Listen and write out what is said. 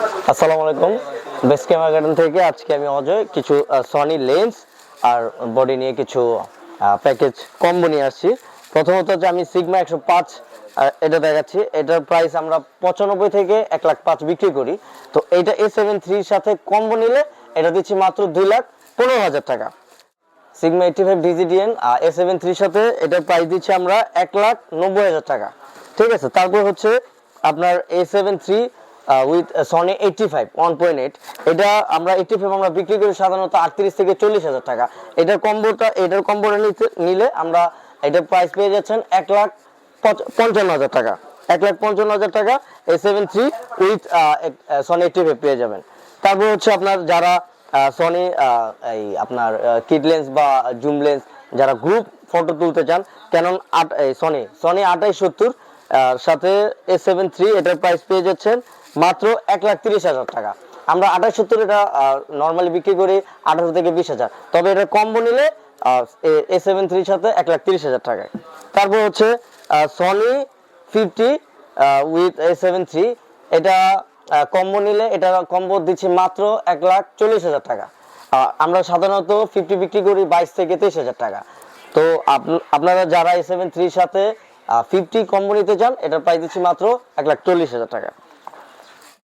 আসসালামু আলাইকুম। Best camera garden থেকে আজকে আমি অজয় কিছু সনি লেন্স আর বডি নিয়ে কিছু প্যাকেজ কম্বো নিয়ে আসছি। প্রথমত হচ্ছে আমি সিগমা 105 এটা দেখাচ্ছি। এটার প্রাইস আমরা 95 থেকে 1,05,000 বিক্রি করি। তো এইটা A73 এর সাথে কম্বো নিলে এটা দিচ্ছি মাত্র 2,15,000 টাকা। সিগমা 85 ডিজিডিএন A73 এর সাথে এটার প্রাইস দিচ্ছি আমরা 1,90,000 টাকা। ঠিক আছে, তারপর হচ্ছে আপনার A73 উইথ সনি 85 1.8, এটা আমরা 85 আমরা বিক্রি করি সাধারণত 38 থেকে 40,000 টাকা। এটার কম্বোটা নিলে আমরা এটার প্রাইস পেয়ে যাচ্ছেন 1,55,000 টাকা। 1,55,000 টাকা A73 উইথ সনি 85 পেয়ে যাবেন। তারপর হচ্ছে আপনার যারা সনি এই আপনার কিড লেন্স বা জুম লেন্স যারা গ্রুপ ফটো তুলতে চান, ক্যানন সনি 2870 সাথে A73 এটার প্রাইস পেয়ে যাচ্ছেন মাত্র 1,30,000 টাকা। আমরা 2870 এটা নর্মালি বিক্রি করি 18 থেকে 20,000, তবে এটা কম্বো নিলে A73 সাথে 1,30,000 টাকায়। তারপর হচ্ছে সনি 50 উইথ A73, এটা কম্বো নিলে এটা কম্বো দিচ্ছি মাত্র 1,40,000 টাকা। আমরা সাধারণত 50 বিক্রি করি 22 থেকে 23,000 টাকা। তো আপনারা যারা A73 সাথে 50 কম্বো নিতে চান, এটার প্রাইস দিচ্ছি মাত্র 1,40,000 টাকা।